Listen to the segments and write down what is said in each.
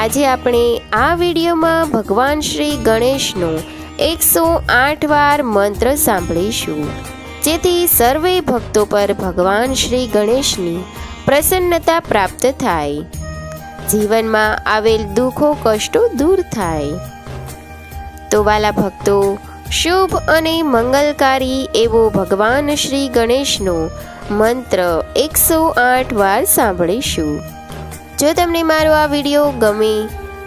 આજે આપણે આ વિડીયોમાં ભગવાન શ્રી ગણેશનો 108 વાર મંત્ર સાંભળીશું, જેથી સર્વે ભક્તો પર ભગવાન શ્રી ગણેશની પ્રસન્નતા પ્રાપ્ત થાય, જીવનમાં આવેલ દુઃખો કષ્ટો દૂર થાય। તો વાલા ભક્તો, શુભ અને મંગલકારી એવો ભગવાન શ્રી ગણેશનો મંત્ર 108 વાર સાંભળીશું। જો તમને મારો આ વિડીયો ગમે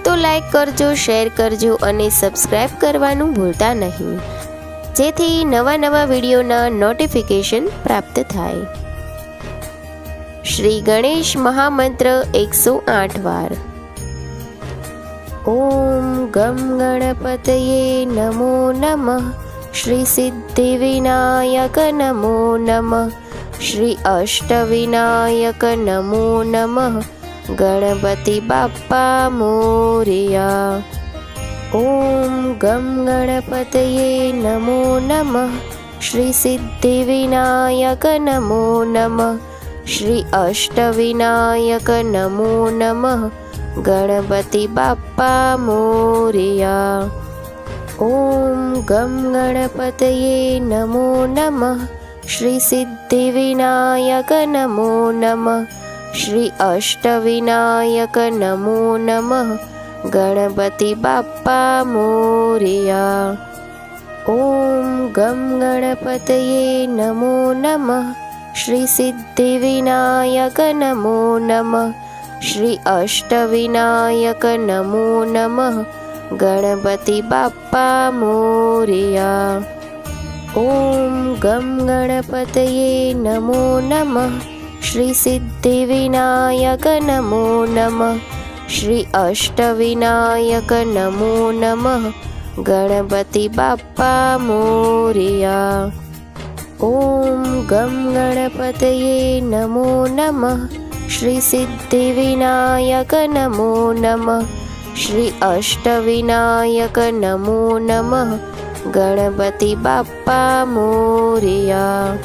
તો લાઈક કરજો, શેર કરજો અને સબસ્ક્રાઈબ કરવાનું ભૂલતા નહીં, જેથી નવા વિડીયોના નોટિફિકેશન પ્રાપ્ત થાય। શ્રી ગણેશ મહામંત્ર 108 વાર। ઓમ ગમ ગણપતયે નમો નમઃ, શ્રી સિદ્ધિ વિનાયક નમો નમઃ, શ્રી અષ્ટવિનાયક નમો નમઃ, ગણપતિ બાપ્પા મોરયા। ઓમ ગમ ગણપતયે નમો નમઃ, શ્રી સિદ્ધિ વિનાયક નમો નમઃ, શ્રી અષ્ટવિનાયક નમો નમઃ, ગણપતિ બાપ્પા મોરયા। ઓમ ગમ ગણપતયે નમો નમઃ, શ્રી સિદ્ધિ વિનાયક નમો નમઃ, શ્રી અષ્ટવિનાયક નમો નમઃ, ગણપતિ બાપ્પા મોરયા। ઓમ ગમ ગણપતયે નમો નમઃ, શ્રી સિદ્ધિ વિનાયક નમો નમઃ, શ્રી અષ્ટવિનાયક નમો નમઃ, ગણપતિ બાપ્પા મોરયા। ઓમ ગમ ગણપતયે નમો નમઃ, શ્રી સિદ્ધિ વિનાયક નમો નમઃ, શ્રી અષ્ટવિનાયક નમો નમઃ, ગણપતિ બાપ્પા મોરયા। ઓમ ગમ ગણપતયે નમો નમઃ, શ્રી સિદ્ધિ વિનાયક નમો નમઃ, શ્રી અષ્ટવિનાયક નમો નમઃ, ગણપતિ બાપ્પા મોરયા।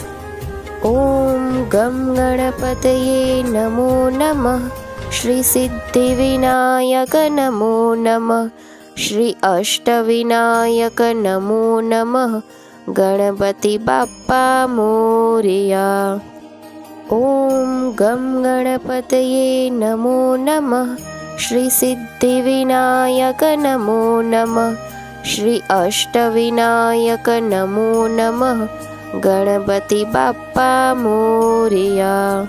ઓમ ગમ ગણપતયે નમો નમઃ, શ્રી સિદ્ધિ વિનાયક નમો નમઃ, શ્રી અષ્ટવિનાયક નમો નમઃ, ગણપતિ બાપ્પા મોરયા। ઓમ ગમ ગણપતયે નમો નમઃ, શ્રી સિદ્ધિ વિનાયક નમો નમઃ, શ્રી અષ્ટવિનાયક નમો નમઃ, ગણપતિ બાપ્પા મોરયા।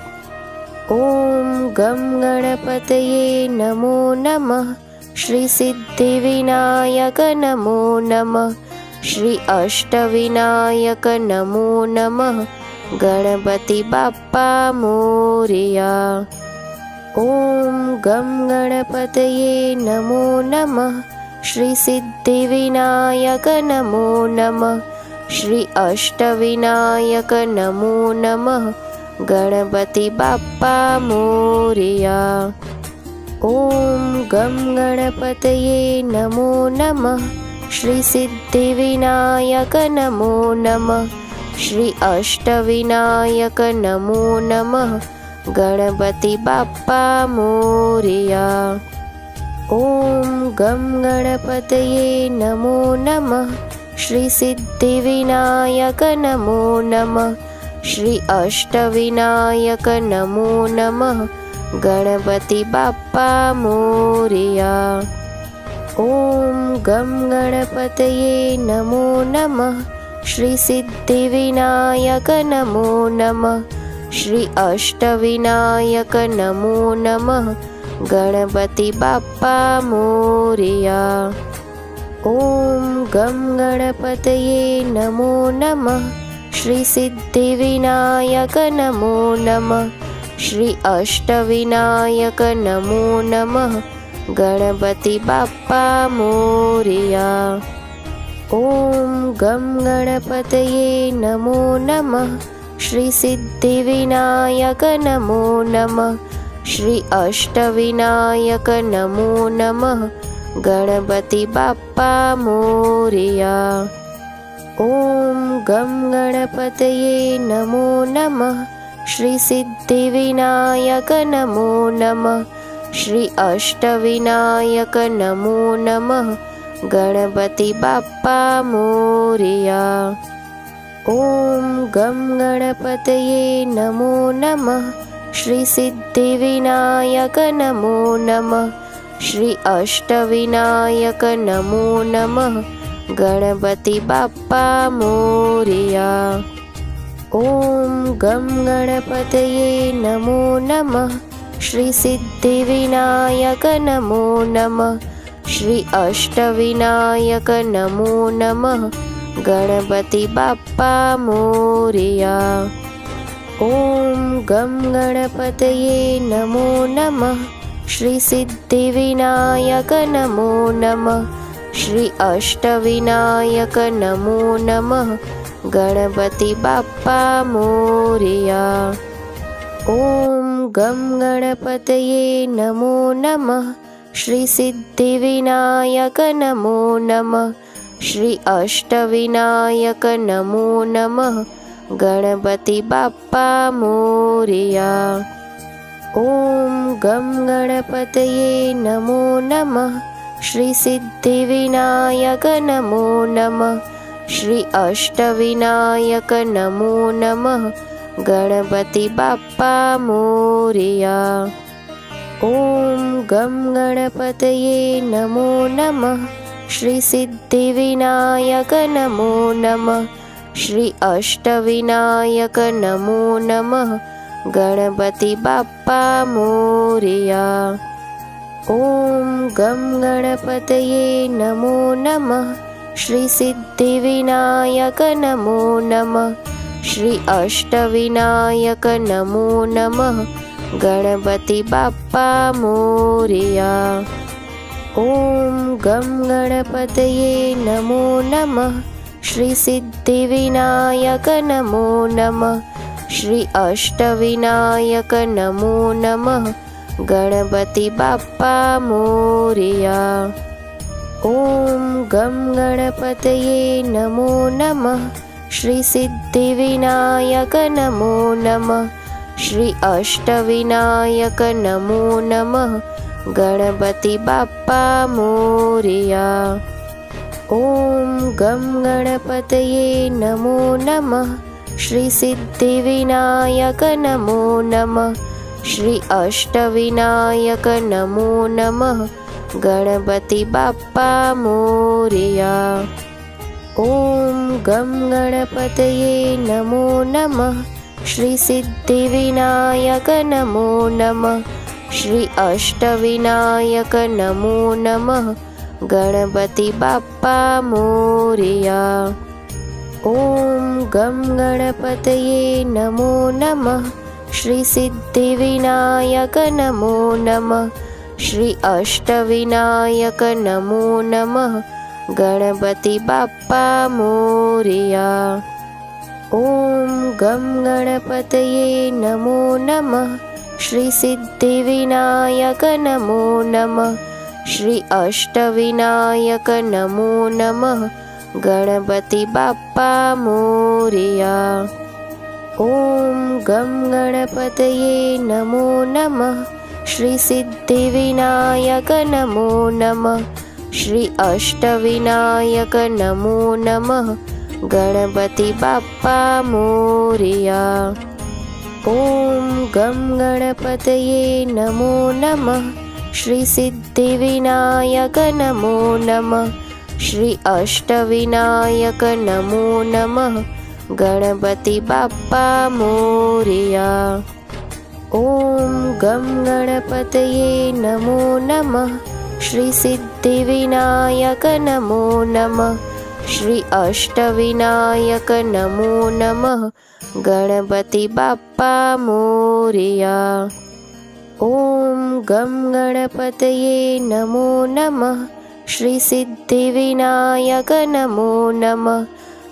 ઓમ ગમ ગણપતયે નમો નમઃ, શ્રી સિદ્ધિ વિનાયક નમો નમઃ, શ્રી અષ્ટવિનાયક નમો નમઃ, ગણપતિ બાપ્પા મોરયા। ઓમ ગમ ગણપતયે નમો નમઃ, શ્રી સિદ્ધિ વિનાયક નમો નમઃ, શ્રી અષ્ટવિનાયક નમો નમઃ, ગણપતિ બાપ્પા મોરયા। ઓમ ગમ ગણપતયે નમો નમઃ, શ્રી સિદ્ધિ વિનાયક નમો નમઃ, શ્રી અષ્ટવિનાયક નમો નમઃ, ગણપતિ બાપ્પા મોરયા। ઓમ ગમ ગણપતયે નમો નમઃ, શ્રી સિદ્ધિ વિનાયક નમો નમઃ, શ્રી અષ્ટવિનાયક નમો નમઃ, ગણપતિ બાપ્પા મોરયા। ઓમ ગમ ગણપતયે નમો નમઃ, શ્રી સિદ્ધિ વિનાયક નમો નમઃ, શ્રી અષ્ટવિનાયક નમો નમઃ, ગણપતિ બાપ્પા મોરયા। ઓમ ગમ ગણપતયે નમો નમઃ, શ્રી સિદ્ધિ વિનાયક નમો નમઃ, શ્રી અષ્ટવિનાયક નમો નમઃ, ગણપતિ બાપ્પા મોરયા। ઓમ ગમ ગણપતયે નમો નમઃ, શ્રી સિદ્ધિ વિનાયક નમો નમઃ, શ્રી અષ્ટવિનાયક નમો નમઃ, ગણપતિ બાપ્પા મોરયા। ઓમ ગમ ગણપતયે નમો નમઃ, શ્રી સિદ્ધિ વિનાયક નમો નમઃ, श्री अष्टविनायक नमो नमः। गणपति बाप्पा मोरया। ओम गम गणपतये नमो नमः। श्री सिद्धिविनायक नमो नमः। श्री अष्टविनायक नमो नमः। गणपति बाप्पा मोरया। ओम गम गणपतये नमो नमः। श्री सिद्धिविनायक नमो नमः। श्री अष्टविनायक नमो नमः। गणपति बाप्पा मोरया। ओम गम गणपतये नमो नमः। श्री सिद्धिविनायक नमो नमः। श्री अष्टविनायक नमो नमः। गणपति बाप्पा मोरया। ओम गम गणपतये नमो नमः। श्री सिद्धिविनायक नमो नमः। श्री अष्टविनायक नमो नमः। गणपति बाप्पा मोरया। ओम गम गणपतये नमो नमः। श्री सिद्धिविनायक नमो नमः। श्री अष्टविनायक नमो नमः। गणपति बाप्पा मोरया। ओम गम गणपतये नमो नमः। श्री सिद्धिविनायक नमो नमः। श्री अष्टविनायक नमो नमः। गणपति बाप्पा मोरया। ओम गम गणपतये नमो नमः। श्री सिद्धिविनायक नमो नमः। श्री अष्टविनायक नमो नमः। गणपति बाप्पा मोरया। ओम गम गणपतये नमो नमः। श्री सिद्धिविनायक नमो नमः। श्री अष्टविनायक नमो नमः। गणपति बाप्पा मोरया। ओम गम गणपतये नमो नमः। श्री सिद्धिविनायक नमो नमः। श्री अष्टविनायक नमो नमः। गणपति बाप्पा मोरया। ओम गम गणपतये नमो नमः। श्री सिद्धिविनायक नमो नमः। श्री अष्टविनायक नमो नमः। गणपति बाप्पा मोरया। ओम गम गणपतये नमो नमः। श्री सिद्धिविनायक नमो नमः। श्री अष्टविनायक नमो नमः। गणपति बाप्पा मोरया। ओम गम गणपतये नमो नमः। श्री सिद्धिविनायक नमो नमः। श्री अष्टविनायक नमो नमः। गणपति बाप्पा मोरया। ओम गम गणपतये नमो नमः। श्री सिद्धिविनायक नमो नमः। श्री अष्टविनायक नमो नमः। गणपति बाप्पा मोरया। ओम गम गणपतये नमो नमः। श्री सिद्धिविनायक नमो नमः। श्री अष्टविनायक नमो नमः। गणपति बाप्पा मोरया। ओम गम गणपतये नमो नमः। श्री सिद्धिविनायक नमो नमः। श्री अष्टविनायक नमो नमः। गणपति बाप्पा मोरया। ओम गम गणपतये नमो नमः। श्री सिद्धिविनायक नमो नमः। श्री अष्टविनायक नमो नमः। गणपति बाप्पा मोरया। ओम गम गणपतये नमो नमः। श्री सिद्धिविनायक नमो नमः।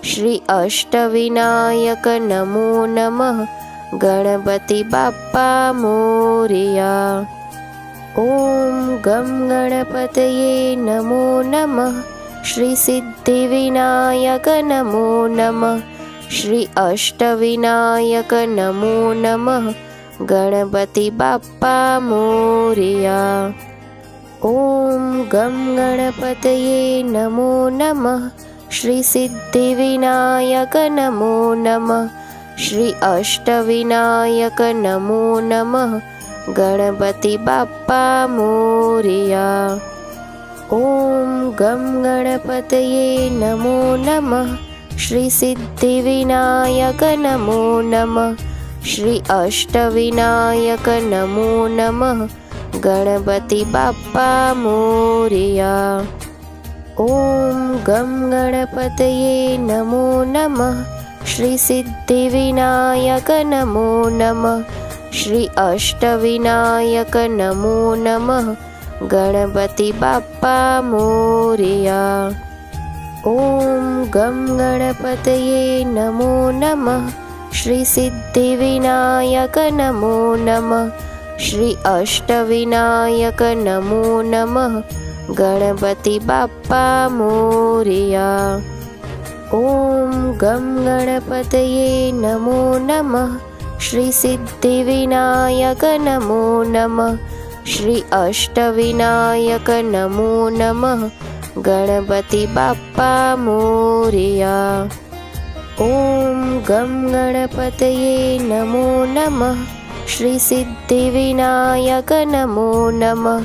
श्री अष्टविनायक नमो नमः। गणपति बाप्पा मोरया। ओम गम गणपतये नमो नमः। श्री सिद्धिविनायक नमो नमः। श्री अष्टविनायक नमो नमः। गणपति बाप्पा मोरया। ओम गम गणपतये नमो नमः। श्री सिद्धिविनायक नमो नमः। श्री अष्टविनायक नमो नमः। गणपति बाप्पा मोरया। ओम गम गणपतये नमो नमः। श्री सिद्धिविनायक नमो नमः। श्री अष्टविनायक नमो नमः। गणपति बाप्पा मोरया। ओम गम गणपतये नमो नमः। श्री सिद्धिविनायक नमो नमः। श्री अष्टविनायक नमो नमः। गणपति बाप्पा मोरया। ओम गम गणपतये नमो नमः। श्री सिद्धिविनायक नमो नमः। श्री अष्टविनायक नमो नमः। गणपति बाप्पा मोरया। ओम गम गणपतये नमो नमः। श्री सिद्धिविनायक नमो नमः। श्री अष्टविनायक नमो नमः। गणपति बाप्पा मोरया। ओम गम गणपतये नमो नमः। श्री सिद्धिविनायक नमो नमः।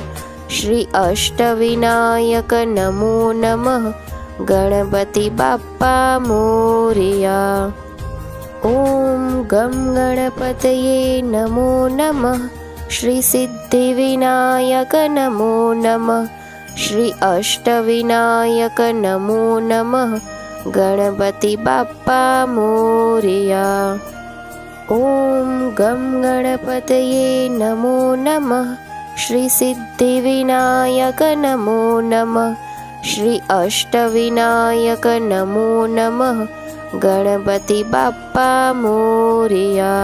श्री अष्टविनायक नमो नमः। गणपति बाप्पा मोरया। ओम गम गणपतये नमो नमः। श्री सिद्धिविनायक नमो नमः। श्री अष्टविनायक नमो नमः। गणपति बाप्पा मोरया। ओम गम गणपतये नमो नमः। श्री सिद्धिविनायक नमो नमः। श्री अष्टविनायक नमो नमः। गणपति बाप्पा मोरया।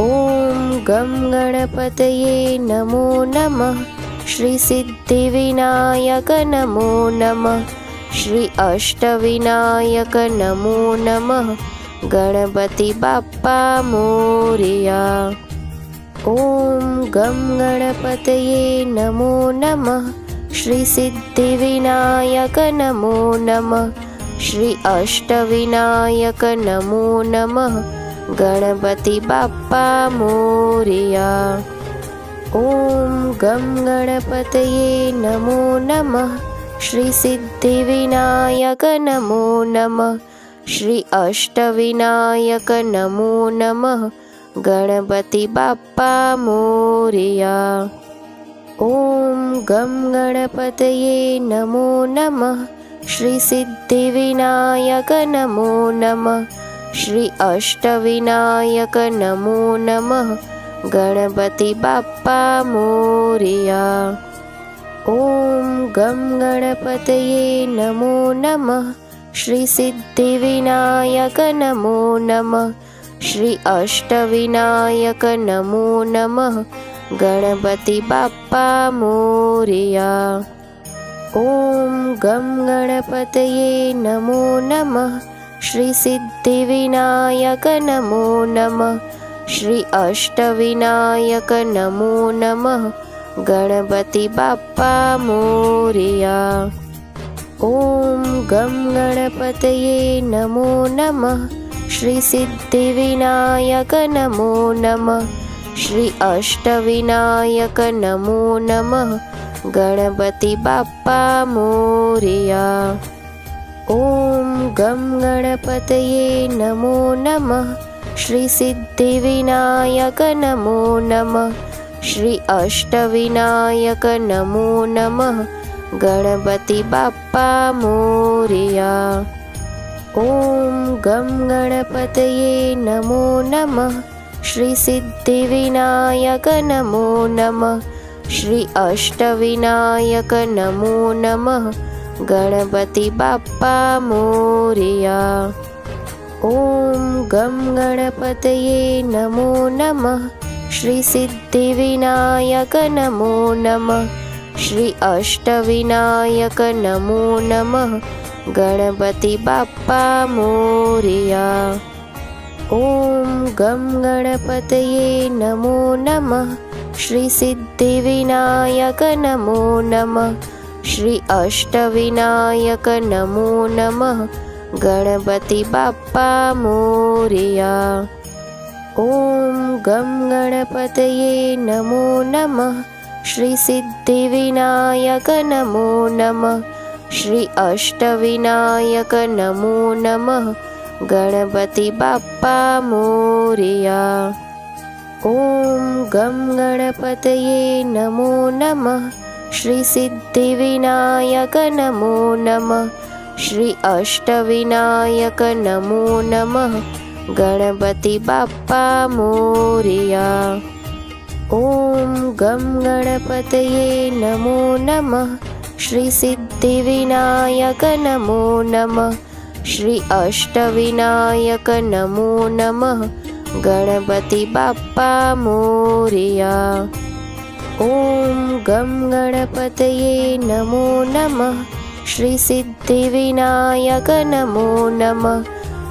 ओम गम गणपतये नमो नमः। श्री सिद्धिविनायक नमो नमः। श्री अष्टविनायक नमो नमः। गणपति बाप्पा मोरया। ओम गम गणपतये नमो नमः। श्री सिद्धिविनायक नमो नमः। श्री अष्टविनायक नमो नमः। गणपति बाप्पा मोरया। ओम गम गणपतये नमो नमः। श्री सिद्धिविनायक नमो नमः। श्री अष्टविनायक नमो नमः। गणपति बाप्पा मोरया। ओम गम गणपतये नमो नमः। श्री सिद्धिविनायक नमो नमः। श्री अष्टविनायक नमो नमः। गणपति बाप्पा मोरया। ओम गम गणपतये नमो नमः। श्री सिद्धिविनायक नमो नमः। श्री अष्टविनायक नमो नमः। गणपति बाप्पा मोरया। ओम गम गणपतये नमो नमः। श्री सिद्धिविनायक नमो नमः। श्री अष्टविनायक नमो नमः। गणपति बाप्पा मोरया। ओम गम गणपतये नमो नमः। श्री सिद्धिविनायक नमो नमः। श्री अष्टविनायक नमो नमः। गणपति बाप्पा मोरया। ओम गम गणपतये नमो नमः। श्री सिद्धिविनायक नमो नमः। श्री अष्टविनायक नमो नमः। गणपति बाप्पा मोरया। ओम गम गणपतये नमो नमः। श्री सिद्धिविनायक नमो नमः। श्री अष्टविनायक नमो नमः। गणपति बाप्पा मोरया। ओम गम गणपतये नमो नमः। श्री सिद्धिविनायक नमो नमः। श्री अष्टविनायक नमो नमः। गणपति बाप्पा मोरया। ઓમ ગમ ગણપતયે નમો નમઃ. શ્રી સિદ્ધિવિનાયક નમો નમઃ. શ્રી અષ્ટવિનાયક નમો નમઃ. ગણપતિ બાપ્પા મોરયા. ઓમ ગમ ગણપતયે નમો નમઃ. શ્રી સિદ્ધિવિનાયક નમો નમઃ. શ્રી અષ્ટવિનાયક નમો નમઃ. ગણપતિ બાપ્પા મોરયા. ઓમ ગમ ગણપતયે નમો નમઃ. શ્રી સિદ્ધિવિનાયક નમો નમઃ. શ્રી અષ્ટવિનાયક નમો નમઃ. ગણપતિ બાપ્પા મોરયા. ઓમ ગમ ગણપતયે નમો નમઃ. શ્રી સિદ્ધિવિનાયક નમો નમઃ. શ્રી અષ્ટવિનાયક નમો નમઃ. ગણપતિ બાપ્પા મોરયા. ઓમ ગમ ગણપતયે નમો નમઃ. શ્રી સિદ્ધિવિનાયક નમો નમઃ.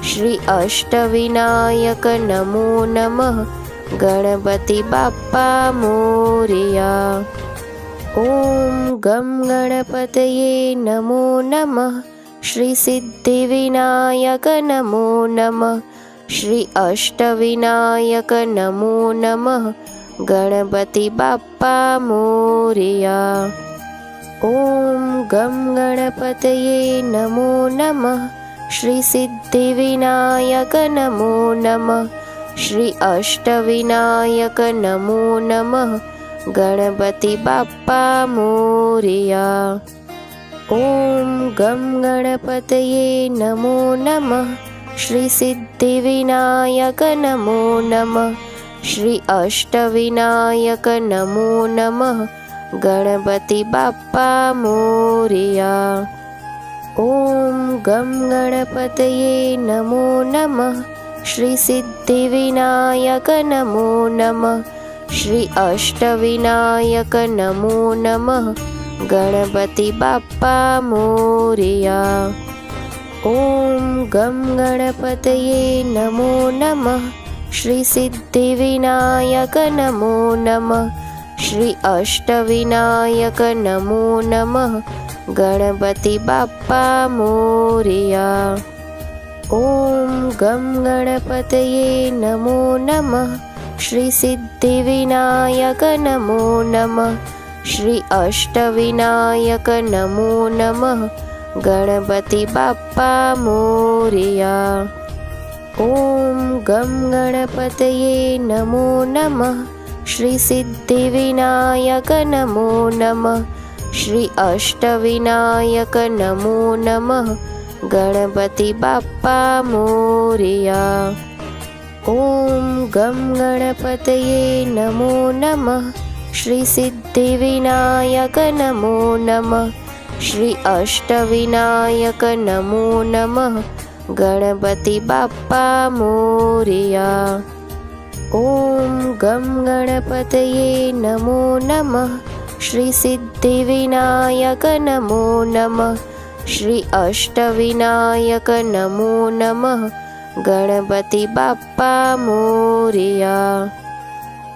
શ્રી અષ્ટવિનાયક નમો નમઃ. ગણપતિ બાપ્પા મોરયા. ઓમ ગમ ગણપતયે નમો નમઃ. શ્રી સિદ્ધિવિનાયક નમો નમઃ. શ્રી અષ્ટવિનાયક નમો નમઃ. ગણપતિ બાપ્પા મોરયા. ઓમ ગમ ગણપતયે નમો નમઃ. શ્રી સિદ્ધિવિનાયક નમો નમઃ. શ્રી અષ્ટવિનાયક નમો નમઃ. ગણપતિ બાપ્પા મોરયા. ઓમ ગમ ગણપતયે નમો નમઃ. શ્રી સિદ્ધિવિનાયક નમો નમઃ. શ્રી અષ્ટવિનાયક નમો નમઃ. ગણપતિ બાપ્પા મોરયા. ઓમ ગમ ગણપતયે નમો નમઃ. શ્રી સિદ્ધિવિનાયક નમો નમઃ. શ્રી અષ્ટવિનાયક નમો નમઃ. ગણપતિ બાપ્પા મોરયા. ઓમ ગમ ગણપતયે નમો નમઃ. શ્રી સિદ્ધિવિનાયક નમો નમઃ. શ્રી અષ્ટવિનાયક નમો નમઃ. ગણપતિ બાપ્પા મોરયા. ઓમ ગમ ગણપતયે નમો નમઃ. શ્રી સિદ્ધિવિનાયક નમો નમઃ. શ્રી અષ્ટવિનાયક નમો નમઃ. ગણપતિ બાપ્પા મોરયા. ઓમ ગમ ગણપતયે નમો નમઃ. શ્રી સિદ્ધિવિનાયક નમો નમઃ. શ્રી અષ્ટવિનાયક નમો નમઃ. ગણપતિ બાપ્પા મોરયા. ઓમ ગમ ગણપતયે નમો નમઃ. શ્રી સિદ્ધિવિનાયક નમો નમઃ. શ્રી અષ્ટવિનાયક નમો નમઃ. ગણપતિ બાપ્પા મોરયા. ઓમ ગમ ગણપતયે નમો નમઃ. શ્રી સિદ્ધિવિનાયક નમો નમઃ. શ્રી અષ્ટવિનાયક નમો નમઃ. ગણપતિ બાપ્પા મોરયા.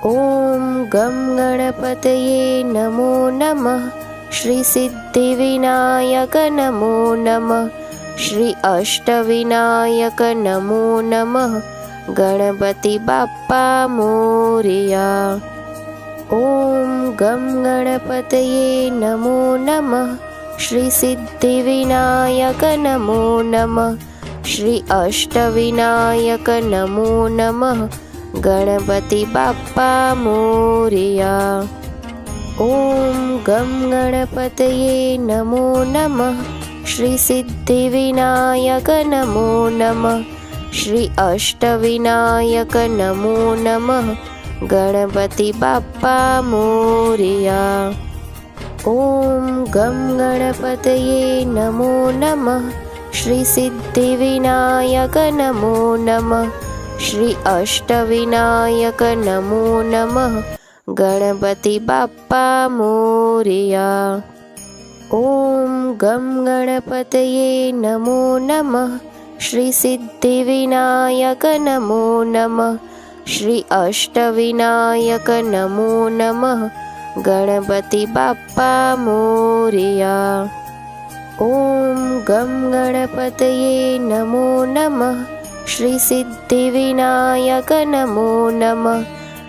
ઓમ ગમ ગણપતયે નમો નમઃ. શ્રી સિદ્ધિવિનાયક નમો નમઃ. શ્રી અષ્ટવિનાયક નમો નમઃ. ગણપતિ બાપ્પા મોરયા. ઓમ ગમ ગણપતયે નમો નમઃ. શ્રી સિદ્ધિવિનાયક નમો નમઃ. શ્રી અષ્ટવિનાયક નમો નમઃ. ગણપતિ બાપ્પા મોરયા. ઓમ ગમ ગણપતયે નમો નમઃ. શ્રી સિદ્ધિવિનાયક નમો નમઃ. શ્રી અષ્ટવિનાયક નમો નમઃ. ગણપતિ બાપ્પા મોરયા. ઓમ ગમ ગણપતયે નમો નમઃ. શ્રી સિદ્ધિવિનાયક નમો નમઃ. શ્રી અષ્ટવિનાયક નમો નમઃ. ગણપતિ બાપ્પા મોરયા. ઓમ ગમ ગણપતયે નમો નમઃ. શ્રી સિદ્ધિવિનાયક નમો નમઃ. શ્રી અષ્ટવિનાયક નમો નમઃ. ગણપતિ બાપ્પા મોરયા. ઓમ ગમ ગણપતયે નમો નમઃ. શ્રી સિદ્ધિવિનાયક નમો નમઃ.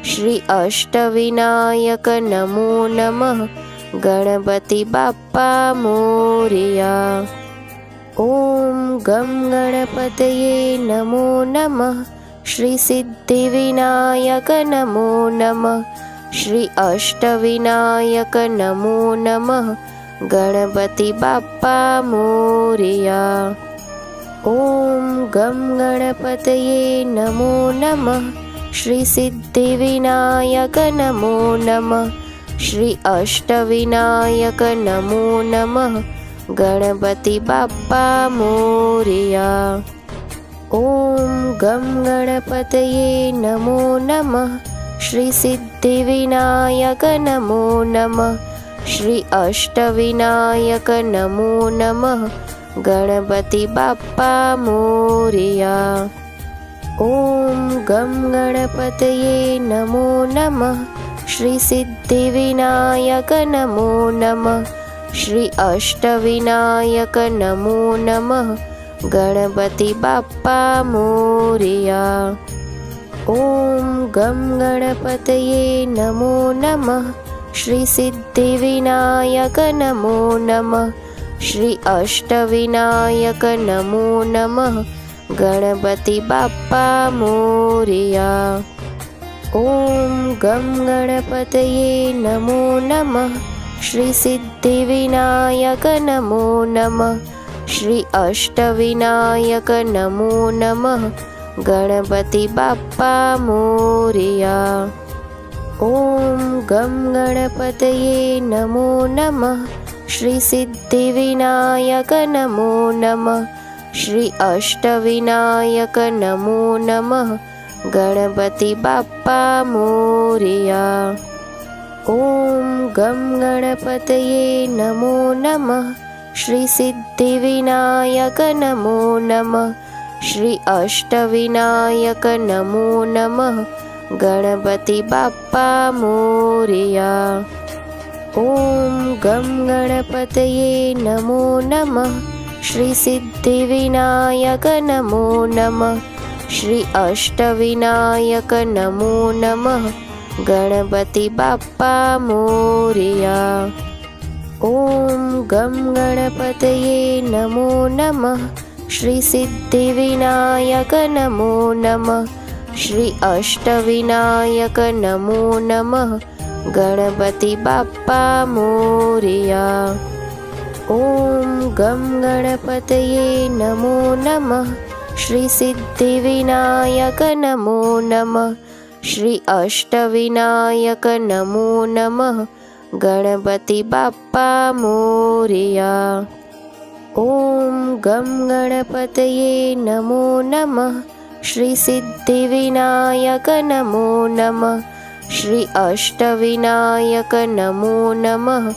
શ્રી અષ્ટવિનાયક નમો નમઃ. ગણપતિ બાપ્પા મોરયા. ઓમ ગમ ગણપતયે નમો નમઃ. શ્રી સિદ્ધિવિનાયક નમો નમઃ. શ્રી અષ્ટવિનાયક નમો નમઃ. ગણપતિ બાપ્પા મોરયા. ઓમ ગમ ગણપતયે નમો નમઃ. શ્રી સિદ્ધિવિનાયક નમો નમઃ. શ્રી અષ્ટવિનાયક નમો નમઃ. ગણપતિ બાપ્પા મોરયા. ઓમ ગમ ગણપતયે નમો નમઃ. શ્રી સિદ્ધિવિનાયક નમો નમઃ. શ્રી અષ્ટવિનાયક નમો નમઃ. ગણપતિ બાપ્પા મોરયા. ઓમ ગમ ગણપતયે નમો નમઃ. શ્રી સિદ્ધિવિનાયક નમો નમઃ. શ્રી અષ્ટવિનાયક નમો નમઃ. ગણપતિ બાપ્પા મોરયા. ઓમ ગમ ગણપતયે નમો નમઃ. શ્રી સિદ્ધિવિનાયક નમો નમઃ. શ્રી અષ્ટવિનાયક નમો નમઃ. ગણપતિ બાપ્પા મોરયા. ઓમ ગમ ગણપતયે નમો નમઃ. શ્રી સિદ્ધિવિનાયક નમો નમઃ. શ્રી અષ્ટવિનાયક નમો નમઃ. ગણપતિ બાપ્પા મોરયા. ઓમ ગમ ગણપતયે નમો નમઃ. શ્રી સિદ્ધિવિનાયક નમો નમઃ. શ્રી અષ્ટવિનાયક નમો નમઃ. ગણપતિ બાપ્પા મોરયા. ઓમ ગમ ગણપતયે નમો નમઃ. શ્રી સિદ્ધિવિનાયક નમો નમઃ. શ્રી અષ્ટવિનાયક નમો નમઃ. ગણપતિ બાપ્પા મોરયા. ઓમ ગમ ગણપતયે નમો નમઃ. શ્રી સિદ્ધિવિનાયક નમો નમઃ. શ્રી અષ્ટવિનાયક નમો નમઃ. ગણપતિ બાપ્પા મોરયા. ઓમ ગમ ગણપતયે નમો નમઃ. શ્રી સિદ્ધિવિનાયક નમો નમઃ. શ્રી અષ્ટવિનાયક નમો નમઃ. ગણપતિ બાપ્પા મોરયા. ઓમ ગમ ગણપતયે નમો નમઃ. શ્રી સિદ્ધિવિનાયક નમો નમઃ. શ્રી અષ્ટવિનાયક નમો નમઃ. ગણપતિ બાપ્પા મોરયા. ઓમ ગમ ગણપતયે નમો નમઃ. શ્રી સિદ્ધિવિનાયક નમો નમઃ. શ્રી અષ્ટવિનાયક નમો નમઃ.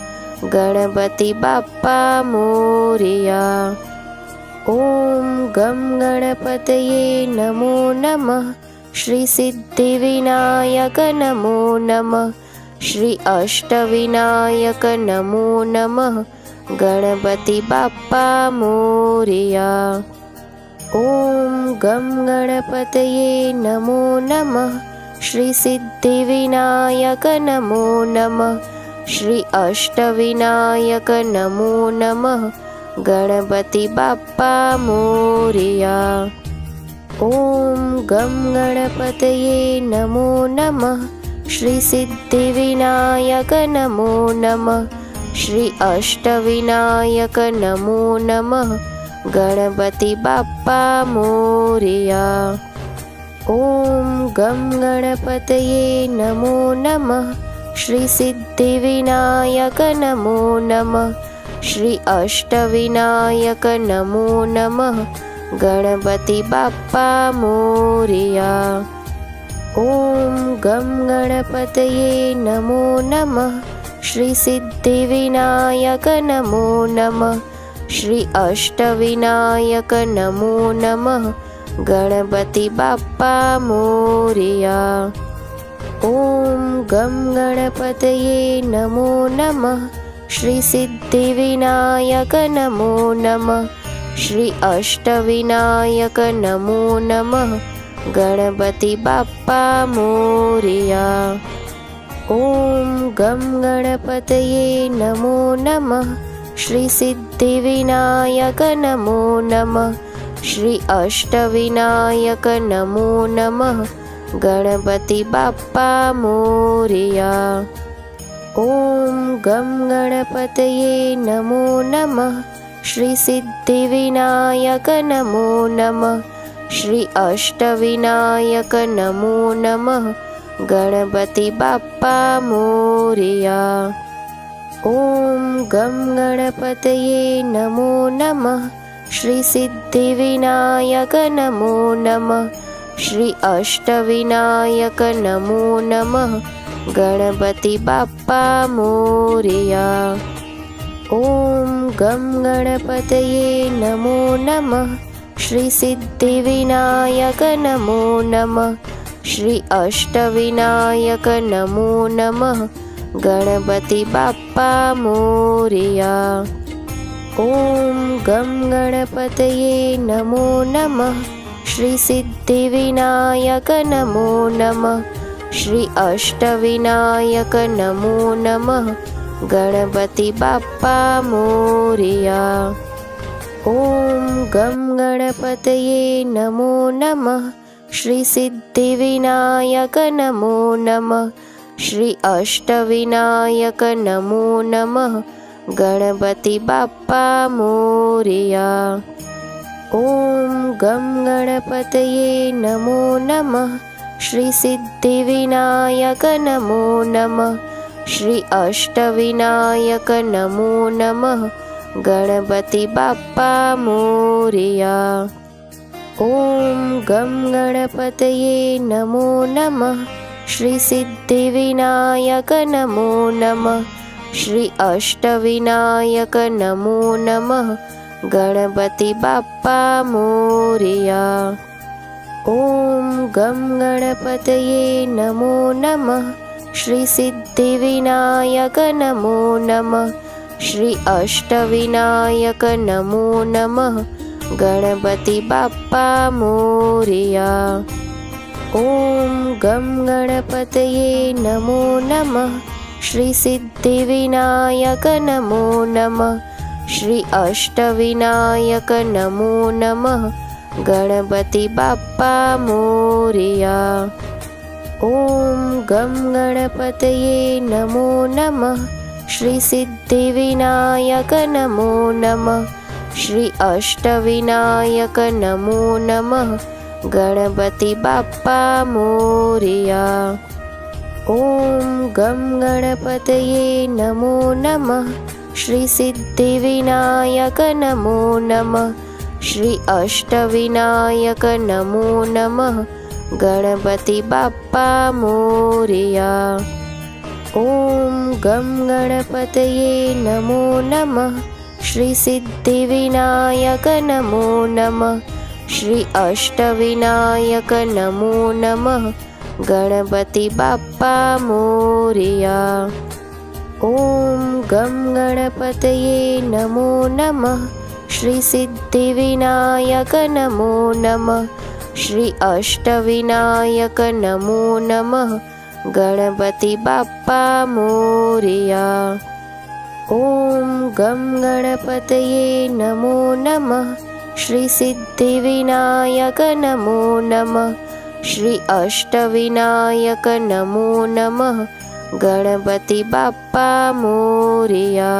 ગણપતિ બાપ્પા મોરયા. ઓમ ગમ ગણપતયે નમો નમઃ. શ્રી સિદ્ધિવિનાયક નમો નમઃ. શ્રી અષ્ટવિનાયક નમો નમઃ. ગણપતિ બાપ્પા મોરયા. ઓમ ગમ ગણપતયે નમો નમઃ. શ્રી સિદ્ધિવિનાયક નમો નમઃ. શ્રી અષ્ટવિનાયક નમો નમઃ. ગણપતિ બાપ્પા મોરયા. ઓમ ગમ ગણપતયે નમો નમઃ. શ્રી સિદ્ધિવિનાયક નમો નમઃ. શ્રી અષ્ટવિનાયક નમો નમઃ. ગણપતિ બાપ્પા મોરયા. ઓમ ગમ ગણપતયે નમો નમઃ. શ્રી સિદ્ધિવિનાયક નમો નમઃ. શ્રી અષ્ટવિનાયક નમો નમઃ. ગણપતિ બાપ્પા મોરયા. ઓમ ગમ ગણપતયે નમો નમઃ. શ્રી સિદ્ધિવિનાયક નમો નમઃ. श्री अष्टविनायक नमो नमः। गणपति बाप्पा मोरया। ओम गम गणपतये नमो नमः। श्री सिद्धिविनायक नमो नमः। श्री अष्टविनायक नमो नमः। गणपति बाप्पा मोरया। ओम गम गणपतये नमो नमः। श्री सिद्धिविनायक नमो नमः। श्री अष्टविनायक नमो नमः। गणपति बाप्पा मोरया। ओम गम गणपतये नमो नमः। श्री सिद्धिविनायक नमो नमः। श्री अष्टविनायक नमो नमः। गणपति बाप्पा मोरया। ओम गम गणपतये नमो नमः। श्री सिद्धिविनायक नमो नमः। श्री अष्टविनायक नमो नमः। गणपति बाप्पा मोरया। ओम गम गणपतये नमो नमः। श्री सिद्धिविनायक नमो नमः। श्री अष्टविनायक नमो नमः। गणपति बाप्पा मोरया। ओम गम गणपतये नमो नमः। श्री सिद्धिविनायक नमो नमः। श्री अष्टविनायक नमो नमः। गणपति बाप्पा मोरया। ओम गम गणपतये नमो नमः। श्री सिद्धिविनायक नमो नमः। श्री अष्टविनायक नमो नमः। गणपति बाप्पा मोरया। ओम गम गणपतये नमो नमः। श्री सिद्धिविनायक नमो नमः। श्री अष्टविनायक नमो नमः। गणपति बाप्पा मोरया। ओम गम गणपतये नमो नमः। श्री सिद्धिविनायक नमो नमः। श्री अष्टविनायक नमो नमः। गणपति बाप्पा मोरया। ओम गम गणपतये नमो नमः। श्री सिद्धिविनायक नमो नमः। श्री अष्टविनायक नमो नमः। गणपति बाप्पा मोरया। ओम गम गणपतये नमो नमः। श्री सिद्धिविनायक नमो नमः। श्री अष्टविनायक नमो नमः। गणपति बाप्पा मोरया। ओम गम गणपतये नमो नमः। श्री सिद्धिविनायक नमो नमः। श्री अष्टविनायक नमो नमः। गणपति बाप्पा मोरया। ओम गम गणपतये नमो नमः। श्री सिद्धिविनायक नमो नमः। श्री अष्टविनायक नमो नमः। गणपति बाप्पा मोरया। ओम गम गणपतये नमो नमः। श्री सिद्धिविनायक नमो नमः। श्री अष्टविनायक नमो नमः। गणपति बाप्पा मोरया। ओम गम गणपतये नमो नमः। श्री सिद्धिविनायक नमो नमः। श्री अष्टविनायक नमो नमः। गणपति बाप्पा मोरया। ओम गम गणपतये नमो नमः। श्री सिद्धिविनायक नमो नमः। श्री अष्टविनायक नमो नमः। गणपति बाप्पा मोरया।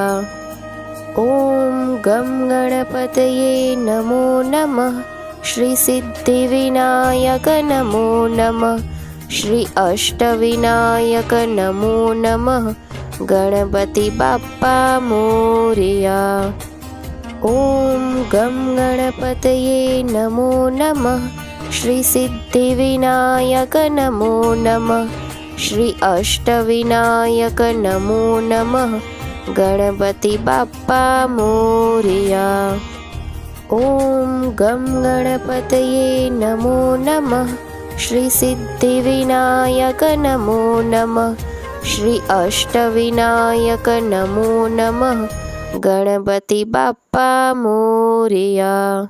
ओम गम गणपतये नमो नमः। श्री सिद्धिविनायक नमो नमः। श्री अष्टविनायक नमो नमः। गणपति बाप्पा मोरया। ओम गम गणपतये नमो नमः। श्री सिद्धिविनायक नमो नमः। श्री अष्टविनायक नमो नमः। ગણપતિ બાપ્પા મોરયા. ઓમ ગમ ગણપતયે નમો નમઃ. શ્રી સિદ્ધિવિનાયક નમો નમઃ. શ્રી અષ્ટવિનાયક નમો નમઃ. ગણપતિ બાપ્પા મોરયા.